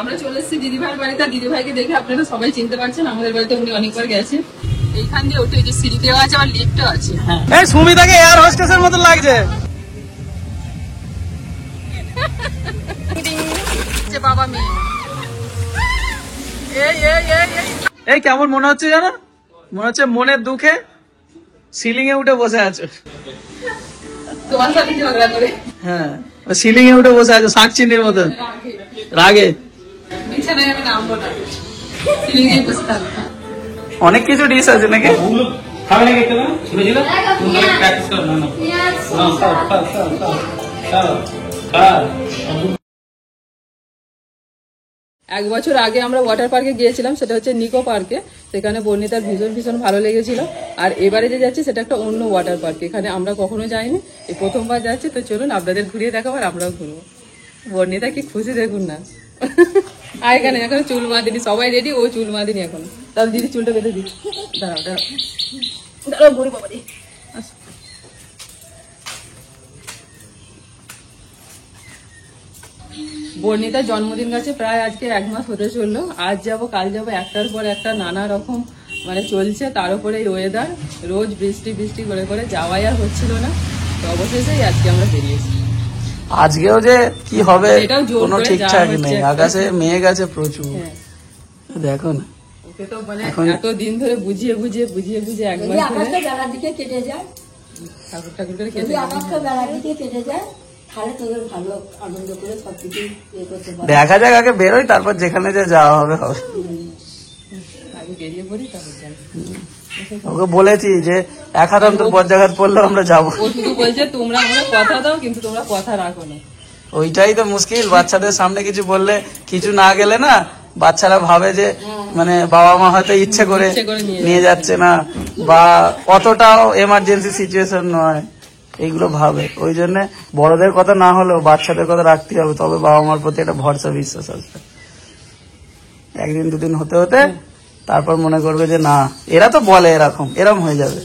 আমরা চলে এসেছি দিদিভাইয়ের বাড়িতে। দিদিভাইকে দেখে আপনারা সবাই চিনতে পারছেন, আমাদের বাড়িতে উনি অনেকবার গেছেন। এইখান দিয়ে উঠে যে সিঁড়ি দেওয়া আছে, আর লিফটও আছে। এই সুমিতাকে এয়ার হোস্টেসের মতো লাগছে। বাবা মেয়ে এই কেমন মনে হচ্ছে জানো? মনে হচ্ছে মনের দুঃখে সিলিং এ উঠে বসে আছো। তোমার সাথে ঝগড়া করে। হ্যাঁ, সিলিং এ উঠে বসে আছো শাক চিনির মতন রাগে। বিছানায় আমি নামবো না, সিলিং এ বসে থাকবো। অনেক কিছু ডিশ আছে নাকি? খাবে নাকি একটু না? ছিল ছিল? তুমি প্র্যাকটিস করো না। এক বছর আগে আমরা ওয়াটার পার্কে গিয়েছিলাম, সেটা হচ্ছে নিকো পার্কে। সেখানে বর্ণিতার ভীষণ ভীষণ ভালো লেগেছিল। আর এবারে যে যাচ্ছি সেটা একটা অন্য ওয়াটার পার্ক, এখানে আমরা কখনো যাইনি, এই প্রথমবার যাচ্ছি। তো চলুন আপনাদের ঘুরিয়ে দেখাবো আর আমরাও ঘুরবো। বর্ণিতা কি খুশি দেখুন না। আর এখানে এখন চুল বাঁধিনি, সবাই রেডি, ও চুল বাঁধিনি এখন। তাহলে দিদি চুলটা বেঁধে দিই। দাঁড়াও দাঁড়াও দাঁড়াও, ঘুরি বাবা রে। বর্ণিতার জন্মদিন গেছে প্রায় আজকে 1 মাস হতে চললো। আজ যাবো কাল যাবো, একটার পর একটা নানা রকম মানে চলছে। তার উপরে এই ওয়েদার, রোজ বৃষ্টি বৃষ্টি করে করে যাওয়াই আর হচ্ছিল না। তো অবশেষেই আজকে আমরা বেরিয়েছি। আজকেও যে কি হবে এটাও জোর কোনো করে ঠিকঠাক যাওয়া নেই, হচ্ছে। আকাশে মেঘ আছে প্রচুর। দেখো না, ওকে তো মানে এতদিন ধরে বুঝিয়ে বুঝিয়ে বুঝিয়ে বুঝিয়ে একবার আকাশটা বেলার দিকে কেটে যায়, ঠাকুর ঠাকুর করে যদি আকাশটা বেলার দিকে কেটে যায় তাহলে তোদের ভালো আনন্দ করে সবকিছু ইয়ে করতে পারবে। দেখা যাক, আগে বেরোই, তারপর যেখানে যে যাওয়া হবে হবে। আগে বেরিয়ে পড়ি, তারপর যাই। ওকে বলেছি যে এক হাত অন্তর বজ্রাঘাত পড়লেও আমরা যাবো। ও শুধু বলছে তোমরা আমাকে কথা দাও, কিন্তু তোমরা কথা রাখো না। ওইটাই তো মুশকিল, বাচ্চাদের সামনে কিছু বললে, কিছু না গেলে না বাচ্চারা ভাবে যে মানে বাবা মা হয়তো ইচ্ছে করে নিয়ে যাচ্ছে না, বা অতটাও এমার্জেন্সি সিচুয়েশন নয়, এইগুলো ভাবে। ওই জন্য বড়দের কথা না হলেও বাচ্চাদের কথা রাখতে হবে, তবে বাবা মার প্রতি একটা ভরসা বিশ্বাস আসবে। একদিন দুদিন হতে হতে তারপর মনে করবে যে না, এরা তো বলে এরকম হয়ে যাবে।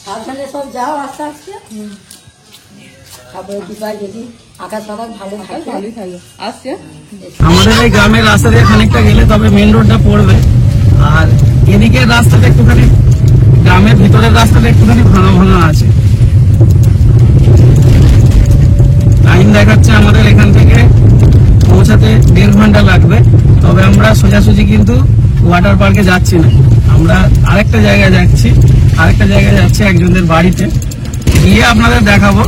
সাবধানে সব যাও আস্তে আস্তে, তারপরে দিবা যদি আকাশ ফাকাশ ভালো থাকে। ভালোই থাকবে। আসছে আমাদের এই গ্রামের রাস্তা দিয়ে খানিকটা গেলে তবে মেন রোডটা পড়বে, আর এদিকের রাস্তাটা একটুখানি, গ্রামের ভিতরের রাস্তাটা একটুখানি ভাঙা ভাঙা আছে। টাইম দেখাচ্ছে আমাদের এখান থেকে পৌঁছাতে 1.5 ঘন্টা লাগবে। তবে আমরা সোজাসুজি কিন্তু ওয়াটার পার্কে যাচ্ছি না, আমরা আরেকটা জায়গায় যাচ্ছি একজনের বাড়িতে গিয়ে আপনাদের দেখাবো।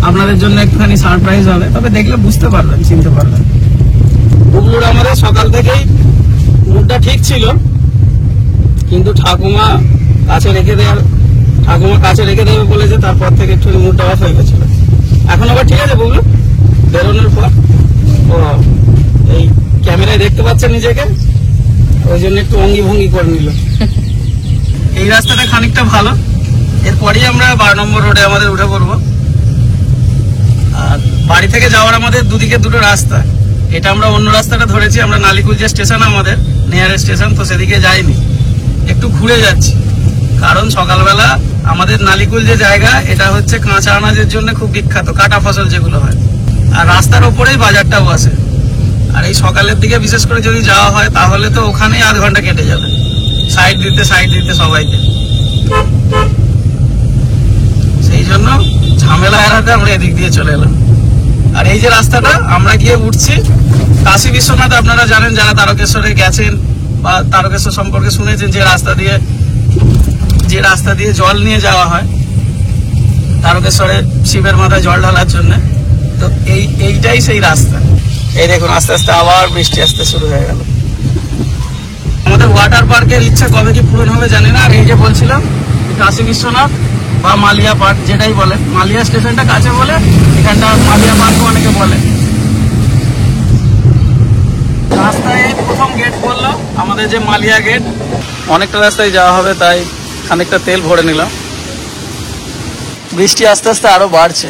আপনাদের জন্য একটুখানি সারপ্রাইজ হবে, তবে দেখলে বুঝতে পারবেন, চিনতে পারবেন। বুবলুর আমাদের সকাল থেকেই মুডটা ঠিক ছিল, কিন্তু ঠাকুমা কাছে রেখে দেবে বলেছে, তারপর থেকে একটু মুডটা অফ হয়ে গেছিল। এখন আবার ঠিক আছে বুবলু, বেরোনোর পর ও এই ক্যামেরায় দেখতে পাচ্ছে নিজেকে, ওই জন্য একটু অঙ্গি ভঙ্গি করে নিল। এই রাস্তাটা খানিকটা ভালো, এরপরই আমরা 12 নম্বর রোডে আমাদের উঠে পড়বো। আর বাড়ি থেকে যাওয়ার আমাদের দুদিকে দুটো রাস্তা, এটা আমরা অন্য রাস্তাটা ধরেছি। আমরা নালিকুল যে স্টেশন আমাদের নিয়ারেস্ট স্টেশন, তো সেদিকে যাইনি, একটু ঘুরে যাচ্ছি। কারণ সকালবেলা আমাদের নালিকুল যে জায়গা, এটা হচ্ছে কাঁচা আনাজের জন্য খুব বিখ্যাত, কাটা ফসল যেগুলো হয়, আর রাস্তার ওপরেই বাজারটাও বসে। আর এই সকালের দিকে বিশেষ করে যদি যাওয়া হয় তাহলে তো ওখানেই আধ ঘন্টা কেটে যাবে, সাইড দিতে সবাইকে। সেই জন্য ঝামেলা এড়াতে আমরা এদিক দিয়ে চলে এলাম। আর এই যে রাস্তাটা আমরা গিয়ে উঠছি কাশী বিশ্বনাথ, আপনারা জানেন যারা তারকেশ্বরে গেছেন বা তারকেশ্বর সম্পর্কে শুনেছেন, যে রাস্তা দিয়ে জল নিয়ে যাওয়া হয় তারকেশ্বরে শিবের মাথায় জল ঢালার জন্য। তো এইটাই সেই রাস্তা। এই দেখুন আস্তে আস্তে আবার বৃষ্টি আসতে শুরু হয়ে গেল। আমাদের ওয়াটার পার্কের ইচ্ছা কবে কি পূরণ হবে জানি না। আর এই যে বলছিলাম কাশী বিশ্বনাথ বা মালিয়া পার্ক যেটাই বলে, মালিয়া স্টেশনটা কাছে বলে, এখানটা মালিয়া পার্ক অনেকে বলে। রাস্তায় প্রথম গেট বললো আমাদের যে মালিয়া গেট, অনেকটা রাস্তায় যাওয়া হবে তাই খানিকটা তেল ভরে নিলাম। বৃষ্টি আস্তে আস্তে আরো বাড়ছে।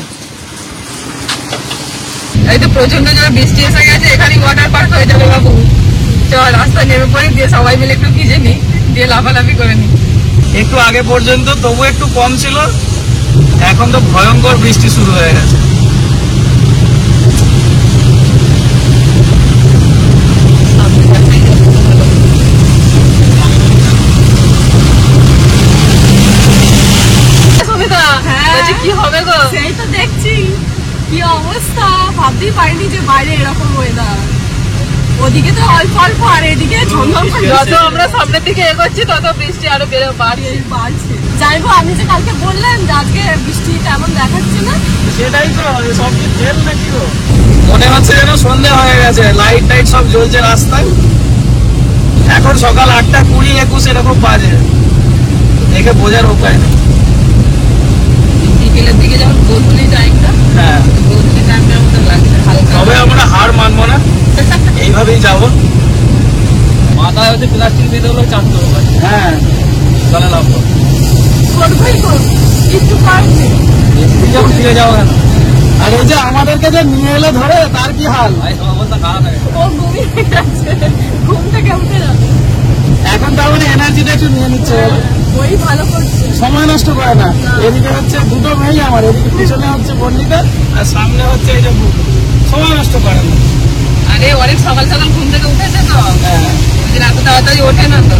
এই তো প্রচন্ড জোরে বৃষ্টি এসে গেছে, এখানে ওয়াটার পার্ক হয়ে যাবে বাবু। চল রাস্তায় নেমে পড়ি, দিয়ে সবাই মিলে একটু ভিজে নি, দিয়ে লাফালাফি করে নি। একটু আগে পর্যন্ত তবু একটু কম ছিল, এখন তো ভয়ঙ্কর বৃষ্টি শুরু হয়ে গেছে। কি হবে গো? সেই তো দেখছি কি অবস্থা, ভাবতেই পারিনি যে বাইরে এরকম ওয়েদার। ওদিকে তো অল্প অল্প আর এদিকে ঝমঝম করে যত আমরা সামনের দিকে এগোচ্ছি তত বৃষ্টি আরো বেড়ে বাড়ছে। বাড়ছে। যাইবো, আমি যে কালকে বললাম যে আজকে বৃষ্টি তেমন দেখাচ্ছে না, সেটাই তো, সব কি তেল নাকি গো? মনে হচ্ছে যেন সন্ধ্যা হয়ে গেছে, লাইট টাইট সব জ্বলছে রাস্তায়। এখন সকাল 8টা 20 21 এরকম বাজে, দেখে বোঝার উপায় নেই। বিকেলের দিকে যখন গোধূলি টাইমটা, হ্যাঁ, গোধূলি টাইমটার মতো লাগছে হালকা। তবে আমরা হার মানবো না, এইভাবেই যাবো। মাথায় হচ্ছে প্লাস্টিক বেঁধে হলো চাপতে হবে, হ্যাঁ, চলে লাভ করবোই করবো, কিছু করার নেই। যখন ফিরে যাবো কেন আর এই যে আমাদেরকে যে নিয়ে এলো ধরে, তার কি হাল? ভাই, সব অবস্থা খারাপ হয়ে গেছে। ও ঘুমিয়ে গেছে, ঘুম থেকে উঠে যাবে। এখন তার মানে এনার্জিটা একটু নিয়ে নিচ্ছে, ওই ভালো করছে। সময় নষ্ট করে না। এদিকে হচ্ছে দুটো মেয়ে আমার, এদিকে পিছনে হচ্ছে বর্ণিতা আর সামনে হচ্ছে এই যে বুবু। সময় নষ্ট করে না। আরে অনেক সকাল সকাল ঘুম থেকে উঠেছে তো, হ্যাঁ, ওই দিন এত তাড়াতাড়ি ওঠে না তো,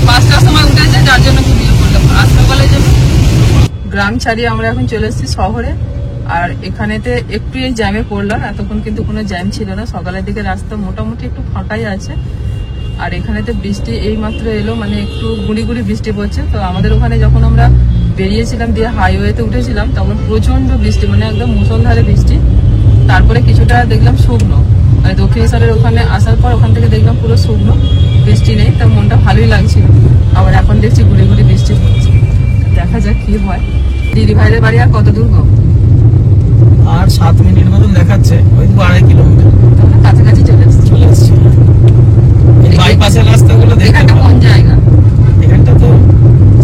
5টার সময় উঠেছে, যার জন্য ঘুমিয়ে পড়লাম। আজ সকালে যাবো। গ্রাম ছাড়িয়ে আমরা এখন চলে এসেছি শহরে, আর এখানেতে একটু এই জ্যামে পড়লাম। এতক্ষণ কিন্তু কোনো জ্যাম ছিল না, সকালের দিকে রাস্তা মোটামুটি একটু ফাঁকাই আছে। আর এখানেতে বৃষ্টি এই মাত্র এলো, মানে একটু গুঁড়ি গুঁড়ি বৃষ্টি পড়ছে। তো আমাদের ওখানে যখন আমরা বেরিয়েছিলাম দিয়ে হাইওয়েতে উঠেছিলাম, তখন প্রচন্ড বৃষ্টি, মানে একদম মুষলধারে বৃষ্টি। তারপরে কিছুটা দেখলাম শুকনো, মানে দক্ষিণেশ্বরের ওখানে আসার পর ওখান থেকে দেখলাম পুরো শুকনো, বৃষ্টি নেই। তার মনটা ভালোই লাগছিল। আবার এখন দেখছি গুঁড়ি গুঁড়ি বৃষ্টি পড়ছে, দেখা যাক কি হয়। দিদি ভাইদের বাড়ি আর কত দূর গো? আর 7 মিনিট মতন দেখাচ্ছে, ওই 2.5 কিলোমিটার তোমরা কাছাকাছি চলে এসছি। চলে এসছি। এই বাইপাসের রাস্তাগুলো দেখে এখানটা কোন জায়গা? এখানটা তো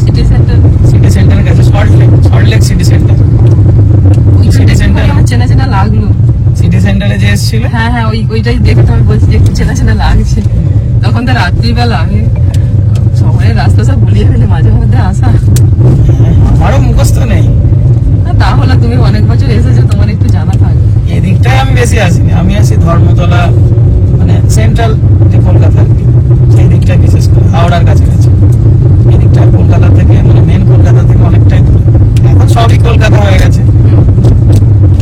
সিটি সেন্টার। সিটি সেন্টারের কাছে, Salt Lake city centre. City centre, আমার চেনা চেনা লাগলো। সিটি সেন্টারে যে এসেছিল, হ্যাঁ হ্যাঁ, ওইটাই দেখে তো আমি বলছি যে একটু চেনা চেনা লাগছে। তখন তো রাত্রিবেলা, আমি শহরের রাস্তা সব ভুলিয়ে ফেলে মাঝে মধ্যে আসা। আমারও মুখস্থ নেই। তাহলে তুমি অনেক বছর এসেছো, তোমার একটু জানা থাকবে। এদিকটায় আমি বেশি আসিনি, আমি আসি ধর্মতলা, মানে সেন্ট্রাল যে কলকাতা আর কি, সেই দিকটা বিশেষ করে হাওড়ার কাছাকাছি। এদিকটা কলকাতা থেকে, মানে মেন কলকাতা থেকে অনেকটাই দূরে। এখন সবই কলকাতা হয়ে গেছে,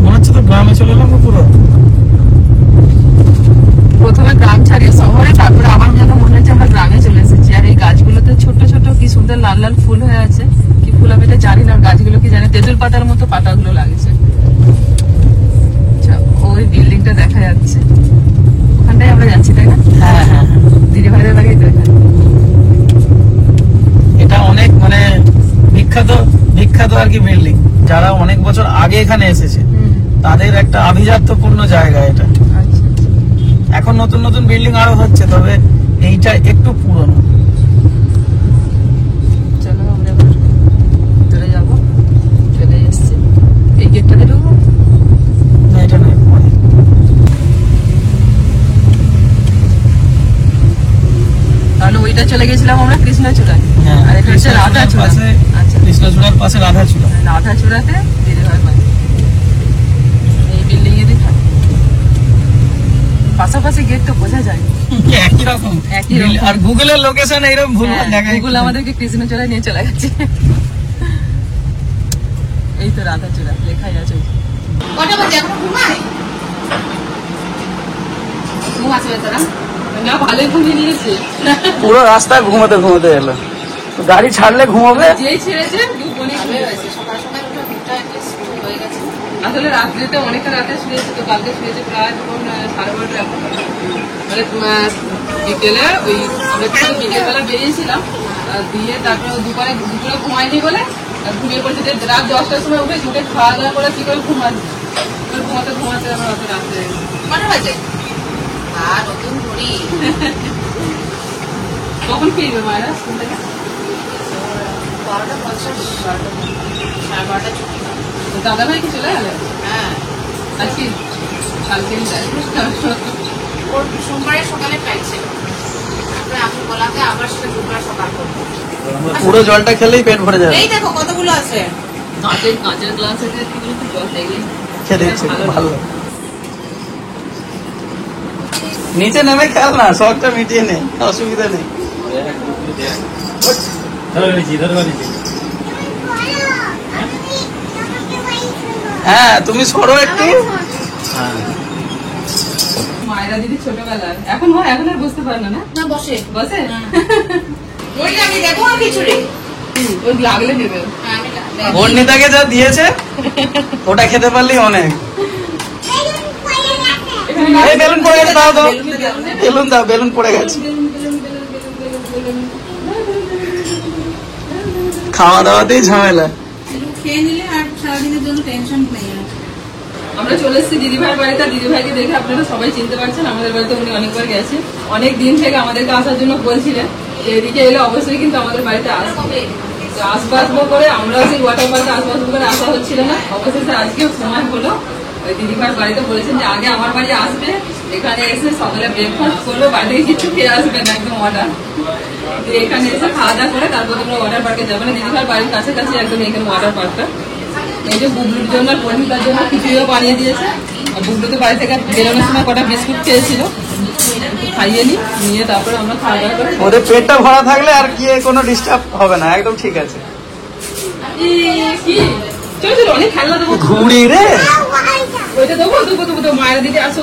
মনে হচ্ছে তো গ্রামে চলে এলাম পুরো। প্রথমে গ্রাম ছাড়িয়ে শহরে, তারপরে আমার যেন মনে হচ্ছে আমরা গ্রামে চলে এসেছি। আর এই গাছগুলোতে ছোট ছোট কি সুন্দর লাল লাল ফুল হয়ে আছে, কি ফুল আমি এটা জানি না। গাছগুলো কি জানে, তেঁতুল পাতার মতো পাতাগুলো লাগছে। আচ্ছা, ওই বিল্ডিংটা দেখা যাচ্ছে, ওখানটাই আমরা যাচ্ছি তাই না? হ্যাঁ হ্যাঁ, দিদি ভাইদের বাড়ি তো এখানে। এটা অনেক মানে বিখ্যাত বিখ্যাত আর কি বিল্ডিং। যারা অনেক বছর আগে এখানে এসেছে তাদের একটা আভিজাত্যপূর্ণ জায়গা এটা। আচ্ছা, এখন নতুন নতুন বিল্ডিং আরো হচ্ছে, তবে এইটা একটু পুরনো। চলো আমরা এবার ভিতরে যাবো। চলে এসছি, এই গেটটাতে ঢুকবো। না, এটা নয়, পরে। তাহলে ওইটা চলে গেছিলাম আমরা কৃষ্ণচূড়ায়, হ্যাঁ, আর এটা হচ্ছে রাধাচূড়া। পাশে, আচ্ছা, কৃষ্ণচূড়ার পাশে রাধাচূড়া। রাধাচূড়াতে দিদি ভাই বাড়ি, এই বিল্ডিং এরই থাকে। পাশাপাশি গেট তো বোঝা যায়। একই রকম। একই রকম। আর গুগলের লোকেশন এইরকম ভুল দেখায়। গুগল আমাদেরকে কৃষ্ণচূড়ায় নিয়ে চলে গেছে। এই তো রাধাচূড়া লেখাই আছে। কটা বাজে এখন ঘুমাই? ঘুম আসবে তোরা? না, ভালোই ঘুমিয়ে নিয়েছে। পুরো রাস্তা ঘুমোতে ঘুমোতে এলো। গাড়ি ছাড়লে ঘুমাবে। যেই ছেড়েছে দুপুরে সকাল সকাল উঠে ঘুমটা শুরু হয়ে গেছে। আসলে রাত্রিতে অনেকটা রাতে শুয়েছে, তো কালকে শুয়েছে প্রায় তখন 12:30 এখন। মানে বিকেলে ওই আমরা একটু বিকেলবেলা বেরিয়েছিলাম, দিয়ে তারপরে দুপুরে ঘুমাইনি বলে ঘুমিয়ে পড়েছে। যে রাত 10টার সময় উঠে খাওয়া দাওয়া করে কি করে ঘুমাচ্ছি, ঘুমাতে ঘুমাতে আমার অত রাত্রে। কটা বাজে? আর নতুন ঘড়ি। কখন ফিরবে মায়েরা স্কুল থেকে? 12:50, 12:30 ছুটি। দাদা ভাই কি চলে গেলে? হ্যাঁ, আজকে কালকে ওর সোমবারে সকালে ফ্লাইট ছিল। তারপরে আমি বলাকে আবার সেটা দুপুর সকাল করবো। পুরো জলটা খেলেই পেট ভরে যাবে। এই দেখো কতগুলো আছে। কাঁচের গ্লাস আছে একটু জল লেগে খেতে ইচ্ছে খুব ভালো লাগে। নিচে নেমে খেল না, শখটা মিটিয়ে নে, অসুবিধা নেই। হ্যাঁ তুমি সরো একটু। মায়েরা দিদি ছোটবেলার এখন হয়, এখন আর বুঝতে পারে না। না না বসে বসে ওই আমি দেখো আর খিচুড়ি। ওই লাগলে দেবে। বর্ণিতাকে যা দিয়েছে ওটা খেতে পারলেই অনেক। এই বেলুন পড়ে গেছে, দাও দাও বেলুন দাও, বেলুন পড়ে গেছে। খাওয়া দাওয়াতেই ঝামেলা। খেয়ে নিলে আর সারাদিনের জন্য টেনশন নেই আর। আমরা চলে এসেছি দিদিভাইয়ের বাড়িতে। আর দিদিভাইকে দেখে আপনারা সবাই চিনতে পারছেন, আমাদের বাড়িতে উনি অনেকবার গেছে। অনেক দিন থেকে আমাদেরকে আসার জন্য বলছিলেন, এদিকে এলে অবশ্যই কিন্তু আমাদের বাড়িতে আসবে। তো আসবো করে আমরাও সেই ওয়াটার পার্কে আসবো করে আসা হচ্ছিল না, অবশেষে আজকেও সময় হলো। ওই দিদিভাইয়ের বাড়িতে বলেছেন যে আগে আমার বাড়ি আসবে, এখানে এসে সকালে ব্রেকফাস্ট করবো, বাড়ি থেকে কিছু খেয়ে আসবেন একদম অর্ডার। এখানে এসে খাওয়া দাওয়া করে তারপর তোমরা ওয়াটার পার্কে যাবে। না দিদিভাইয়ের বাড়ির কাছাকাছি একদম এখানে ওয়াটার পার্কটা। এই যে বুবলুর জন্য আর পরিমিতার জন্য খিচুড়িও বানিয়ে দিয়েছে। আর বুবলু তো বাড়ি থেকে বেরোনোর সময় কটা বিস্কুট খেয়েছিল, খাইয়ে নিয়ে তারপরে আমরা খাওয়া দাওয়া করে। ওদের পেটটা ভরা থাকলে আর কি কোনো ডিস্টার্ব হবে না, একদম ঠিক আছে। কি চলো চলো, অনেক খেলনা দেবো। ঘুড়ি রে, ওইটা দেবো দেবো দেবো দেবো, মায়েরা দিদি আসো,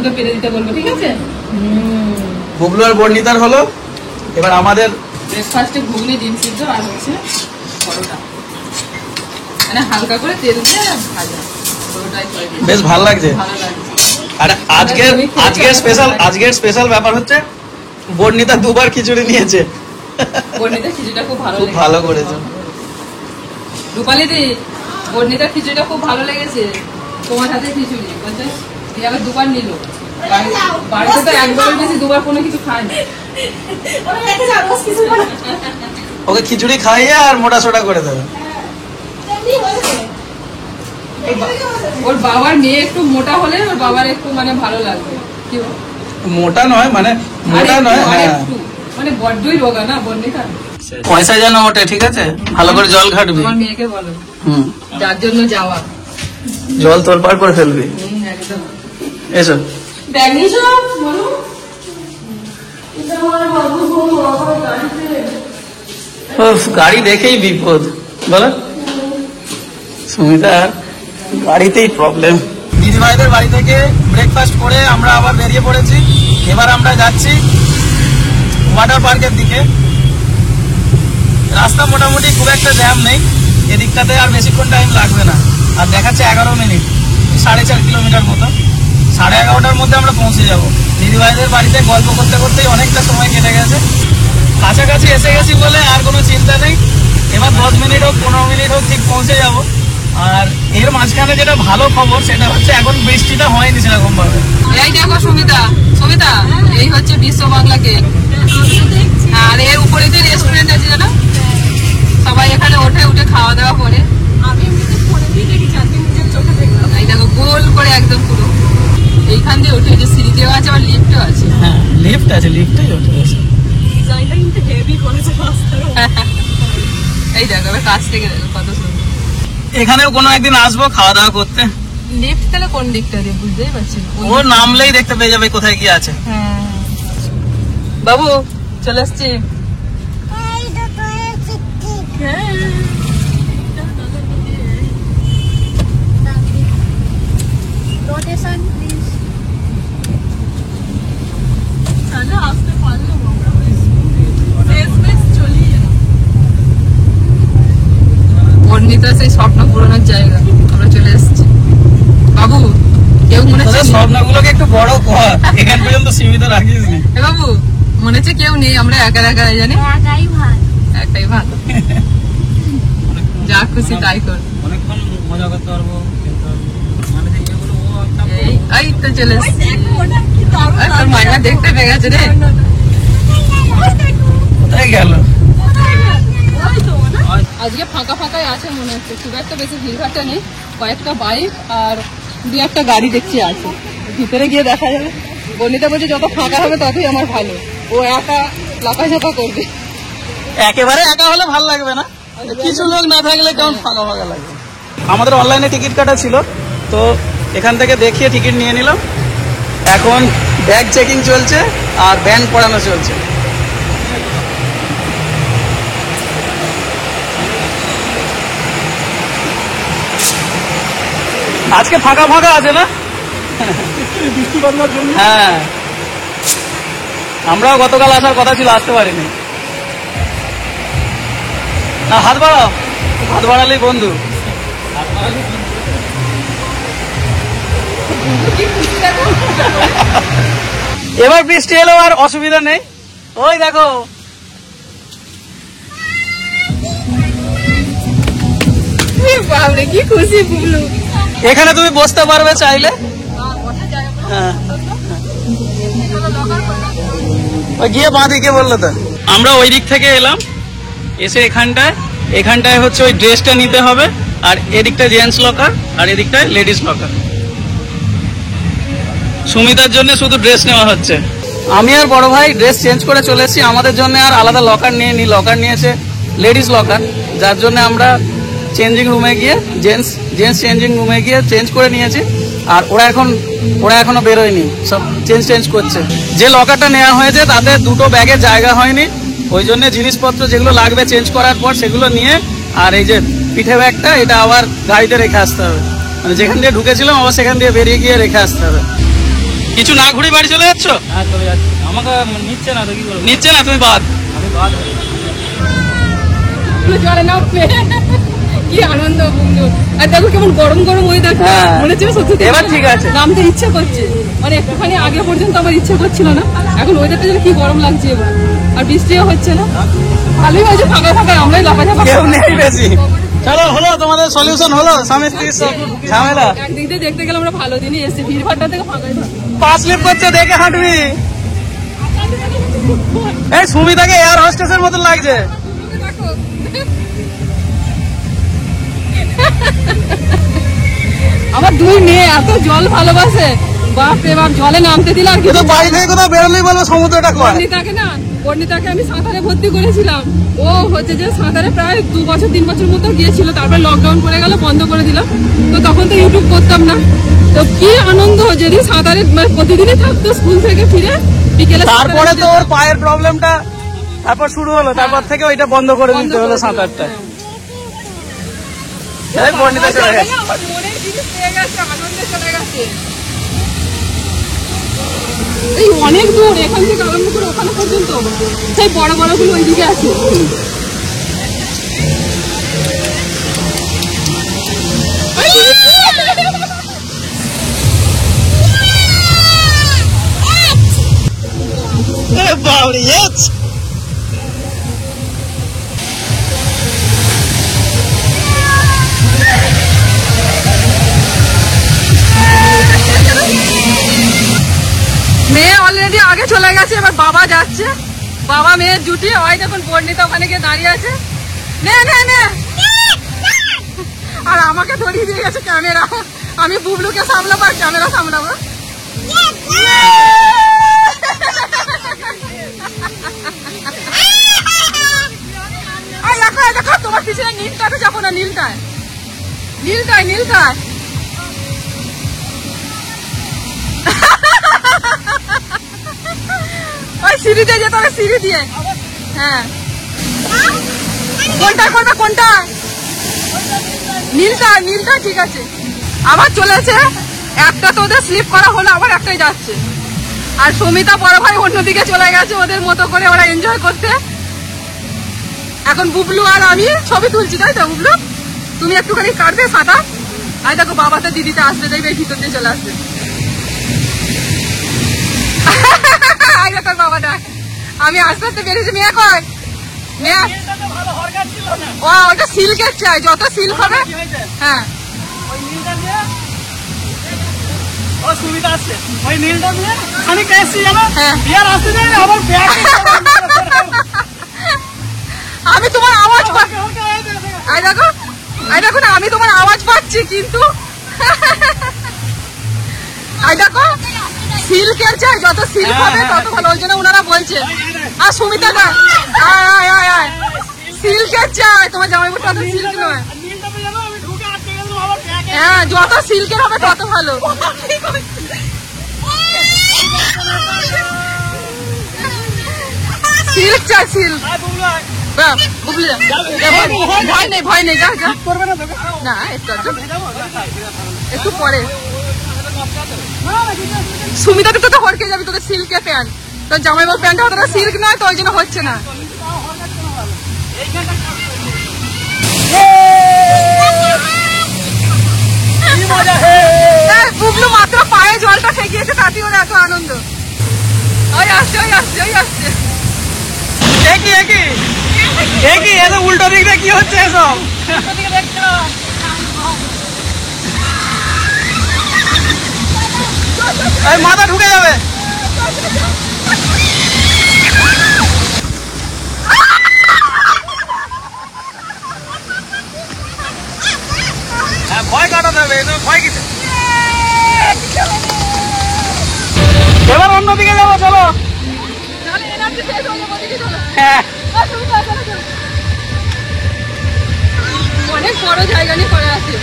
তো পেরে দিতে বলবো, ঠিক আছে? বুবলু আর বর্ণিতার হলো। এবার আমাদের ব্রেকফাস্টে ঘুগনি, ডিম সিদ্ধ আর হচ্ছে পরোটা, মানে হালকা করে তেল দিয়ে ভাজা পরোটাই করে দিই। বেশ ভালো লাগছে। ভালো লাগছে। আর আজকের স্পেশাল ব্যাপার হচ্ছে বর্ণিতা দুবার খিচুড়ি নিয়েছে। বর্ণিতা খিচুড়িটা খুব ভালো খুব লেগেছে। ভালো করেছে। রূপালি দি, বর্ণিতার খিচুড়িটা খুব ভালো লেগেছে, তোমার হাতে খিচুড়ি বলছে। দিয়ে আবার দুবার নিল। বাড়িতে তো একবারের বেশি দুবার কোনো কিছু খায় না। ওকে খিচুড়ি খাইয়ে আর মোটা সোটা করে দেবে। ওর বাবার মেয়ে একটু মোটা হলে ওর বাবার একটু মানে ভালো লাগবে। কি বল? মোটা নয় মানে মোটা নয়, হ্যাঁ আরেকটু, মানে বড্ডই রোগা না বর্ণিতা। পয়সা যেন ওঠে, ঠিক আছে? ভালো করে জল ঘাটবি। তোমার মেয়েকে বলো, হুম, যার জন্য যাওয়া। জল তোলপাড় করে ফেলবি। একদম। এসো। ব্যাগ নিয়েছো বলো। উফ, গাড়ি দেখেই বিপদ বলো। সুমিতার গাড়িতেই প্রবলেম। দিদিভাইদের বাড়ি থেকে ব্রেকফাস্ট করে আমরা আবার বেরিয়ে পড়েছি। এবার আমরা যাচ্ছি ওয়াটার পার্কের দিকে। রাস্তা মোটামুটি খুব একটা জ্যাম নেই এদিকটাতে, আর বেশিক্ষণ টাইম লাগবে না। আর দেখাচ্ছে 11 মিনিট, 4.5 কিলোমিটার মতো। 11:30টার মধ্যে আমরা পৌঁছে যাব। দিদিভাইদের বাড়িতে গল্প করতে করতেই অনেকটা সময় কেটে গেছে। কাছাকাছি এসে গেছি বলে আর কোনো চিন্তা নেই। এবার 10 মিনিট হোক 15 মিনিট হোক ঠিক পৌঁছে যাব। আর এর মাঝখানে যেটা ভালো খবর সেটা হচ্ছে এখন বৃষ্টিটা হয়নি সেরকম ভাবে। এই দেখো সুমিতা, সুমিতা এই হচ্ছে বিশ্ব বাংলা কেক। আর এর উপরে যে রেস্টুরেন্ট আছে জানো, সবাই এখানে উঠে খাওয়া দাওয়া করে। আমি এমনিতে ফোনে দিয়ে দেখেছি, আজকে নিজের চোখে দেখলাম। এই দেখো গোল করে একদম পুরো এইখান দিয়ে উঠে, যে সিঁড়ি দেওয়া আছে, আবার লিফটও আছে। হ্যাঁ লিফট আছে, লিফটেই উঠে গেছে। ডিজাইনটা কিন্তু হেভি করেছে রাস্তার। এই দেখো এবার কাছ থেকে দেখো কত সুন্দর। এখানেও কোনো একদিন আসবো খাওয়া দাওয়া করতে। লিফট তাহলে কোন দিকটা দিয়ে বুঝতেই পারছি না। ও নামলেই দেখতে পেয়ে যাবে কোথায় কি আছে। হ্যাঁ বাবু চলে আসছি। তাহলে আসতে পারলাম আমরা, বেশ চলি। বর্ণিতা সেই স্বপ্ন পূরণের জায়গা আমরা চলে এসেছি। বাবু কেউ মনে হচ্ছে স্বপ্নগুলোকে একটু বড় কর, এখান পর্যন্ত সীমিত রাখিস নি। বাবু মনে হচ্ছে কেউ নেই, আমরা একা একা জানি, একটাই ভালো। যা খুশি তাই কর। অনেকক্ষণ মজা করতে পারবো। এই তো চলে এসেছি। তোর মাইমা দেখতে পেয়ে গেছে রে। কোথায় গেল? আজকে ফাঁকা ফাঁকাই আছে মনে হচ্ছে, খুব একটা বেশি ভিড়ভাড়টা নেই। কয়েকটা বাইক আর 2-1টা গাড়ি দেখছি আছে। ভিতরে গিয়ে দেখা যাবে। বর্ণিতা বলছে যত ফাঁকা হবে ততই আমার ভালো। ও একা লাফাঝাপা করবে। একেবারে একা হলে ভালো লাগবে না, কিছু লোক না থাকলে কেমন ফাঁকা ফাঁকা লাগবে। আমাদের অনলাইনে টিকিট কাটা ছিল, তো এখান থেকে দেখিয়ে টিকিট নিয়ে নিলাম। এখন ব্যাগ চেকিং চলছে আর ব্যান্ড পড়ানো চলছে। আজকে ফাঁকা ফাঁকা আছে না? হ্যাঁ, আমরাও গতকাল আসার কথা ছিল, আসতে পারিনি। হাত বাড়াও, হাত বাড়ালেই বন্ধু। এবার বৃষ্টি এলো আর অসুবিধা নেই। ওই দেখো, বাবরে কি খুশি বুবলু। এখানে তুমি বসতে পারবে চাইলে। হ্যাঁ, ওই গিয়ে বাঁ দিকে বললো তো। আমরা ওই দিক থেকে এলাম, এসে এখানটায় হচ্ছে ওই ড্রেসটা নিতে হবে, আর এদিকটা জেন্টস লকার আর এদিকটায় লেডিস লকার। সুমিতার জন্য শুধু ড্রেস নেওয়া হচ্ছে। আমি আর বড় ভাই ড্রেস চেঞ্জ করে চলে এসেছি। আমাদের জন্য আর আলাদা লকার নিয়ে নি, লকার নিয়েছে লেডিস লকার, যার জন্য আমরা চেঞ্জিং রুমে গিয়ে জেন্টস চেঞ্জিং রুমে গিয়ে চেঞ্জ করে নিয়েছি। আর ওরা এখনো বেরোয়নি, সব চেঞ্জ করছে। যে লকারটা নেওয়া হয়েছে তাতে দুটো ব্যাগে জায়গা হয়নি, ওই জন্য জিনিসপত্র যেগুলো লাগবে চেঞ্জ করার পর সেগুলো নিয়ে, আর এই যে পিঠে ব্যাগটা এটা আবার গাড়িতে রেখে আসতে হবে। মানে যেখান দিয়ে ঢুকেছিলাম আবার সেখান দিয়ে বেরিয়ে গিয়ে রেখে আসতে হবে। কিছু না ঘুরে বাড়ি চলে যাচ্ছ? হ্যাঁ চলে যাচ্ছি, আমাকে নিচ্ছে না তো কি বলবো, নিচ্ছে না, তুমি বাদ। আমি বাদ। জলে নামবে, কি আনন্দ বুবলু। আর দেখো কেমন গরম গরম ওয়েদার, হ্যাঁ। মনে হচ্ছে সত্যি এবার ঠিক আছে। নামতে ইচ্ছে করছে, মানে একটুখানি আগে পর্যন্ত আমার ইচ্ছে করছিল না, এখন ওয়েদারটা যেন কি গরম লাগছে এবার, আর বৃষ্টিও হচ্ছে না, ভালোই হয়েছে ফাঁকা ফাঁকা, আমরাই লাফাঝাপা কেউ নেই বেশি। চলো, হলো তোমাদের সলিউশন হলো স্বামী স্ত্রীর সব ঝামেলা। একদিক দিয়ে দেখতে গেলে আমরা ভালো দিনই এসেছি, ভিড় ভাড়টা থেকে ফাঁকাই ফাঁকা। পা স্লিপ করছে, দেখে হাঁটবি। এই সুমিতাকে এয়ার হোস্টেসের মতন লাগছে। আমার দুই মেয়ে এত জল ভালোবাসে, বাপ রে বাপ, জলে নামতে দিলে আর কি। কিন্তু বাড়ি থেকে কোথাও বেরোলেই বলবো সমুদ্রটা কয়। বর্ণিতাকে আমি সাঁতারে ভর্তি করেছিলাম, ও হচ্ছে যে সাঁতারে প্রায় 2 বছর 3 বছর মতো গিয়েছিল, তারপরে লকডাউন করে গেল, বন্ধ করে দিলাম। তো তখন তো ইউটিউব করতাম না, তো কি আনন্দ যেদিন সাঁতারে মানে প্রতিদিনই থাকতো স্কুল থেকে ফিরে বিকেলে। তারপরে তো ওর পায়ের প্রবলেমটা তারপর শুরু হলো, তারপর থেকে ওইটা বন্ধ করে দিতে হলো সাঁতারটা। এই বর্ণিতা চলে গেছে। মনের জিনিস পেয়ে গেছে, আনন্দে চলে গেছে। এই অনেক দূর, এখান থেকে আরম্ভ করে ওখানে পর্যন্ত, সেই বড় বড় গুলো ওইদিকে আছে। মেয়ে অলরেডি আগে চলে গেছে, এবার বাবা যাচ্ছে, বাবা মেয়ের জুটি। ওই দেখুন বর্ণিতা ওখানে গিয়ে দাঁড়িয়ে আছে, নে নে নে, আর আমাকে ধরিয়ে দিয়ে গেছে ক্যামেরা। আমি বুবলুকে সামলাবো আর ক্যামেরা সামলাবো। দেখো তোমার পিছনে নীলটাকে যাবো না, নীলটায় নীলটায় নীলটায়। ওই সিঁড়ি দিয়ে যেতে হবে, সিঁড়ি দিয়ে। হ্যাঁ, কোনটা কোনটা কোনটা? নীলটা নীলটা, ঠিক আছে। আবার চলেছে একটা, তো ওদের স্লিপ করা হলো, আবার একটাই যাচ্ছে। আর সুমিতা বড় ভাই অন্যদিকে চলে গেছে ওদের মতো করে, ওরা এনজয় করতে। এখন বুবলু আর আমি ছবি তুলছি, তাই তো বুবলু? তুমি একটুখানি কাটবে সাঁতার। আর দেখো বাবাতে দিদিতে আসবে, দেখবে এই ভিতর দিয়ে চলে আসবে। বাবা দেখ, আমি আস্তে আস্তে বেরিয়েছি। মেয়ে কয়? মেয়ে ও ওটা সিল্কের চাই, যত সিল্ক হবে। হ্যাঁ, আমি তোমার আওয়াজ পাচ্ছি, দেখো না, আমি তোমার আওয়াজ পাচ্ছি, কিন্তু দেখো সিল্কের চাই, যত সিল্ক হবে তত ভালো, ওই জন্য ওনারা বলছে। আর সুমিতা না, সিল্কের চাই, তোমার জামাইবাবুটা তো সিল্ক নয়। হ্যাঁ, যত সিল্কের হবে তত ভালো। সিল্ক চাই, সিল্ক। ভয় নেই, ভয় নেই, যা যা। না একটু পরে। সুমিতাকে তো হরকে যাবি, তোদের সিল্কের প্যান্ট, তোর জামাইবাবুর প্যান্টটা অতটা সিল্ক নয় তো, ওই জন্য হচ্ছে না। বুবলু মাত্র পায়ে জলটা ঠেকিয়েছে, তাতেই ওর এত আনন্দ। ওই আসছে, ওই আসছে, ওই আসছে। একই এত উল্টো দিক দিয়ে কি হচ্ছে এসব? মাথা ঢুকে যাবে। ভয় কাটাতে হবে, ভয় কিছু। এবার অন্যদিকে যাবো, চলো। হ্যাঁ, অনেক বড় জায়গা নিয়ে পড়ে আছে।